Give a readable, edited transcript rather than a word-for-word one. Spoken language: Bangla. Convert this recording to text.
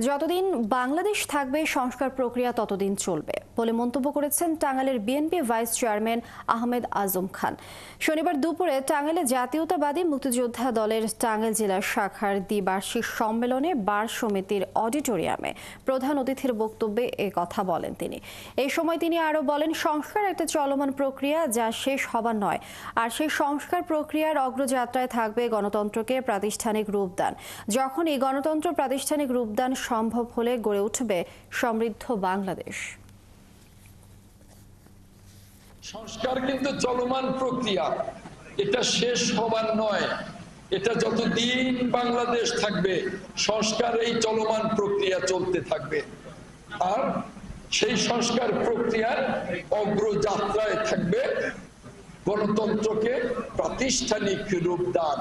যতদিন বাংলাদেশ থাকবে সংস্কার প্রক্রিয়া ততদিন চলবে বলে মন্তব্য করেছেন টাঙ্গাইলের BNP vice chairman Ahmed Azam Khan. শনিবার দুপুরে টাঙ্গাইলে জাতীয়তাবাদী মুক্তিযোদ্ধা দলের টাঙ্গাইল জেলা শাখার দ্বিবার্ষিক সম্মেলনে বার সমিতির অডিটোরিয়ামে প্রধান অতিথির বক্তব্যে এ কথা বলেন তিনি। এই সময় তিনি আরও বলেন, সংস্কার একটা চলমান প্রক্রিয়া যা শেষ হবার নয়, আর সেই সংস্কার প্রক্রিয়ার অগ্রযাত্রায় থাকবে গণতন্ত্রকে প্রাতিষ্ঠানিক রূপদান। যখন এই গণতন্ত্র প্রাতিষ্ঠানিক রূপদান সম্ভব হলে গড়ে উঠবে সমৃদ্ধ বাংলাদেশ। সংস্কার কিন্তু চলমান প্রক্রিয়া, এটা শেষ হবার নয়। এটা যতদিন বাংলাদেশ থাকবে সংস্কার এই চলমান প্রক্রিয়া চলতে থাকবে, আর সেই সংস্কার প্রক্রিয়ার অগ্রযাত্রায় থাকবে গণতন্ত্রকে প্রাতিষ্ঠানিক রূপদান।